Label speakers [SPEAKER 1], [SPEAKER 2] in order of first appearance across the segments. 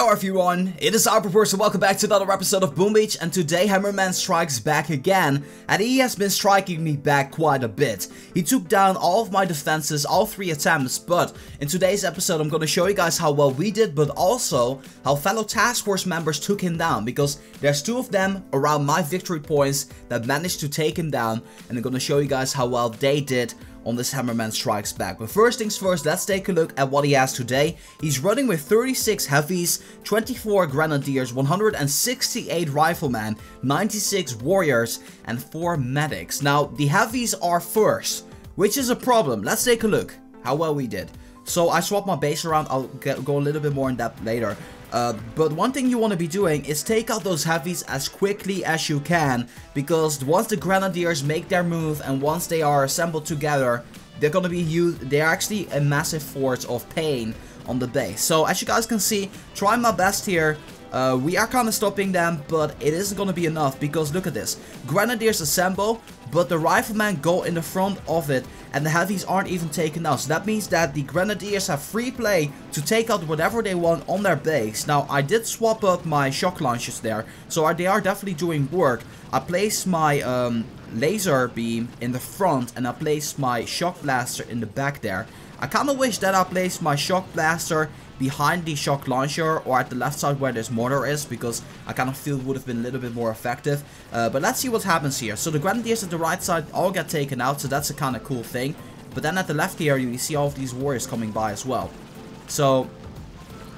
[SPEAKER 1] Hello everyone, it is Arbor, so welcome back to another episode of Boom Beach, and today Hammerman strikes back again, and he has been striking me back quite a bit. He took down all of my defenses, all 3 attempts, but in today's episode I'm going to show you guys how well we did, but also how fellow task force members took him down, because there's 2 of them around my victory points that managed to take him down, and I'm going to show you guys how well they did on this Hammerman strikes back. But first things first, let's take a look at what he has today. He's running with 36 heavies, 24 grenadiers, 168 riflemen, 96 warriors, and 4 medics. Now, the heavies are first, which is a problem. Let's take a look how well we did. So I swapped my base around. I'll go a little bit more in depth later. But one thing you want to be doing is take out those heavies as quickly as you can, because once the grenadiers make their move and once they are assembled together, they're gonna be they're actually a massive force of pain on the base. So as you guys can see, trying my best here. We are kind of stopping them, but it isn't going to be enough, because look at this. Grenadiers assemble, but the riflemen go in the front of it, and the heavies aren't even taken out. So that means that the grenadiers have free play to take out whatever they want on their base. Now, I did swap up my shock launchers there, so they are definitely doing work. I placed my laser beam in the front, and I placed my shock blaster in the back there. I kind of wish that I placed my shock blaster behind the shock launcher or at the left side where this mortar is, because I kind of feel it would have been a little bit more effective. But let's see what happens here. So the grenadiers at the right side all get taken out, so that's a kind of cool thing. But then at the left here, you see all of these warriors coming by as well. So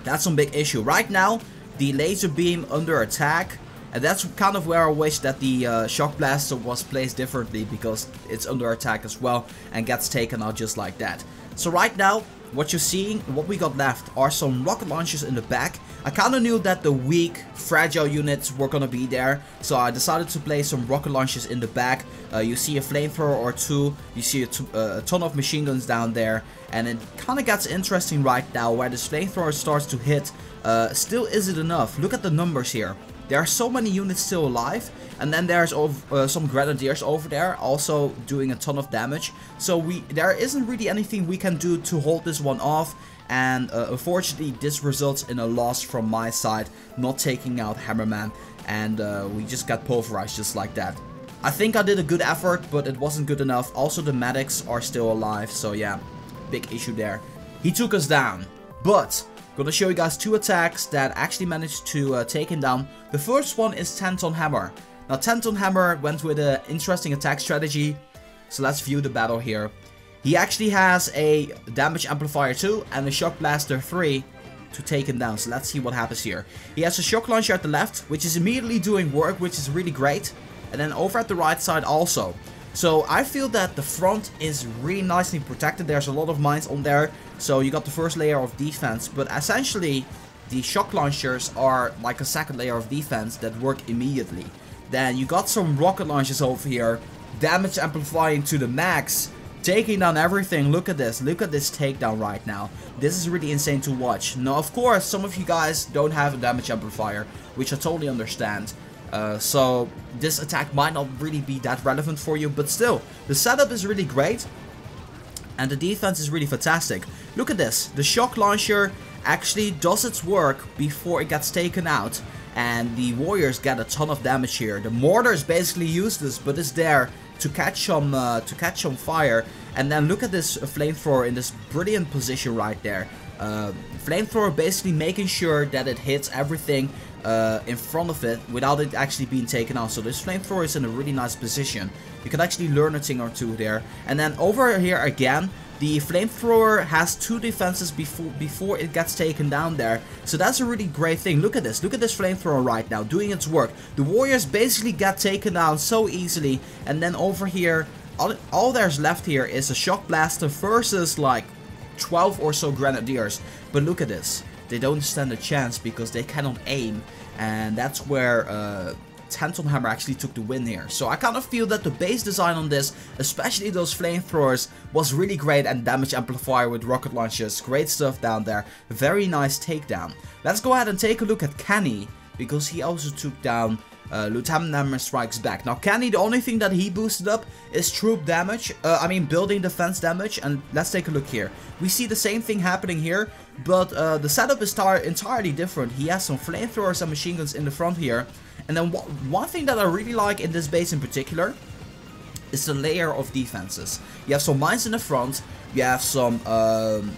[SPEAKER 1] that's some big issue. Right now, the laser beam under attack. And that's kind of where I wish that the shock blaster was placed differently, because it's under attack as well and gets taken out just like that. So right now, what you're seeing, what we got left are some rocket launchers in the back. I kind of knew that the weak, fragile units were going to be there, so I decided to place some rocket launchers in the back. You see a flamethrower or 2, you see a ton of machine guns down there, and it kind of gets interesting right now where this flamethrower starts to hit. Still, is it enough? Look at the numbers here. There are so many units still alive, and then there's some grenadiers over there also doing a ton of damage. So there isn't really anything we can do to hold this one off, and unfortunately this results in a loss from my side, not taking out Hammerman, and we just got pulverized just like that. I think I did a good effort, but it wasn't good enough. Also, the medics are still alive, so yeah, big issue there. He took us down, but gonna show you guys 2 attacks that actually managed to take him down. The first one is 10-ton hammer. Now 10-ton hammer went with an interesting attack strategy, so let's view the battle here. He actually has a damage amplifier 2 and a shock blaster 3 to take him down, so let's see what happens here. He has a shock launcher at the left, which is immediately doing work, which is really great, and then over at the right side also. So I feel that the front is really nicely protected. There's a lot of mines on there, so you got the first layer of defense, but essentially the shock launchers are like a second layer of defense that work immediately. Then you got some rocket launchers over here, damage amplifying to the max, taking down everything. Look at this takedown right now. This is really insane to watch. Now of course some of you guys don't have a damage amplifier, which I totally understand. So this attack might not really be that relevant for you, but still, the setup is really great and the defense is really fantastic. Look at this, the shock launcher actually does its work before it gets taken out, and the warriors get a ton of damage here. The mortar is basically useless, but it's there to catch some fire. And then look at this flamethrower in this brilliant position right there. Flamethrower basically making sure that it hits everything in front of it without it actually being taken out. So this flamethrower is in a really nice position. You can actually learn a thing or 2 there. And then over here again, the flamethrower has 2 defenses before it gets taken down there. So that's a really great thing. Look at this flamethrower right now doing its work. The warriors basically get taken down so easily. And then over here, all there's left here is a shock blaster versus like 12 or so grenadiers. But look at this, they don't stand a chance because they cannot aim, and that's where 10-ton hammer actually took the win here. So I kind of feel that the base design on this, especially those flamethrowers, was really great, and damage amplifier with rocket launchers, great stuff down there. Very nice takedown. Let's go ahead and take a look at Kenny, because he also took down Lieutenant Hammer strikes back. Now Kenny, the only thing that he boosted up is troop damage, building defense damage, and let's take a look here. We see the same thing happening here. but the setup is entirely different. He has some flamethrowers and machine guns in the front here. And then one thing that I really like in this base in particular is the layer of defenses. You have some mines in the front, you have some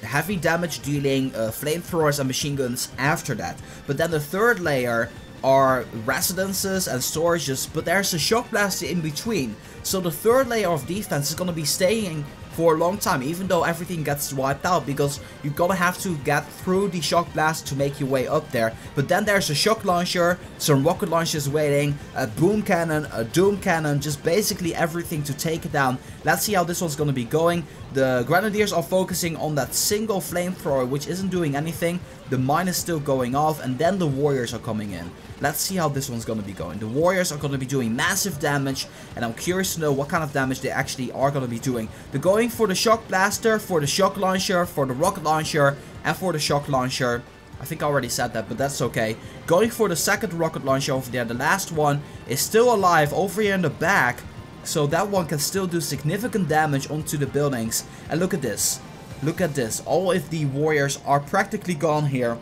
[SPEAKER 1] heavy damage dealing flamethrowers and machine guns after that. But then the third layer are residences and storages, but there's a shock blaster in between. So the third layer of defense is going to be staying for a long time, even though everything gets wiped out, because you're gonna have to get through the shock blast to make your way up there. But then there's a shock launcher, some rocket launchers waiting, a boom cannon, a doom cannon, just basically everything to take it down. Let's see how this one's gonna be going. The grenadiers are focusing on that single flamethrower, which isn't doing anything. The mine is still going off, and then the warriors are coming in. Let's see how this one's gonna be going. The warriors are gonna be doing massive damage, and I'm curious to know what kind of damage they actually are gonna be doing. They're going for the shock blaster, for the shock launcher, for the rocket launcher, and for the shock launcher. I think I already said that, but that's okay. Going for the second rocket launcher over there. The last one is still alive over here in the back, so that one can still do significant damage onto the buildings. And look at this. Look at this. All of the warriors are practically gone here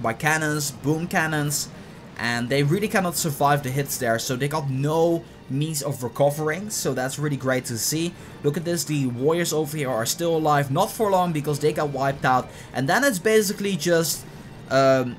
[SPEAKER 1] by cannons, boom cannons, and they really cannot survive the hits there, so they got no means of recovering, so that's really great to see. Look at this, the warriors over here are still alive, not for long because they got wiped out, and then it's basically just the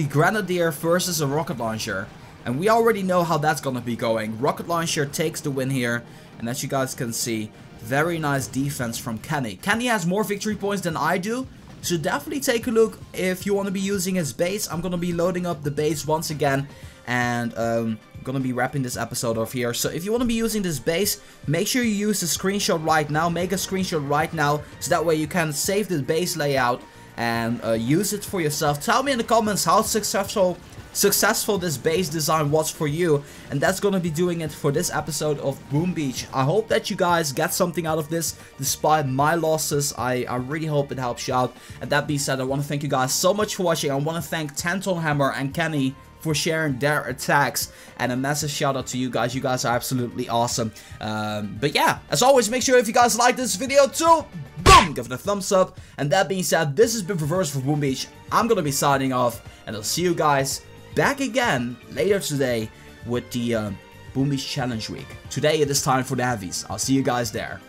[SPEAKER 1] grenadier versus a rocket launcher, and we already know how that's gonna be going. Rocket launcher takes the win here, and as you guys can see, very nice defense from Kenny. Kenny has more victory points than I do, so definitely take a look if you want to be using his base. I'm going to be loading up the base once again, and I'm going to be wrapping this episode off here. So if you want to be using this base, make sure you use the screenshot right now. Make a screenshot right now, so that way you can save the base layout and use it for yourself. Tell me in the comments how successful this base design was for you, and that's gonna be doing it for this episode of Boom Beach. I hope that you guys get something out of this despite my losses. I really hope it helps you out. And that being said, I want to thank you guys so much for watching. I want to thank Tenton Hammer and Kenny for sharing their attacks, and a massive shout out to you guys. You guys are absolutely awesome. But yeah, as always, make sure if you guys like this video to boom, give it a thumbs up. And that being said, this has been Reverse for Boom Beach. I'm gonna be signing off, and I'll see you guys back again later today with the Boom Beach Challenge Week. Today it is time for the heavies. I'll see you guys there.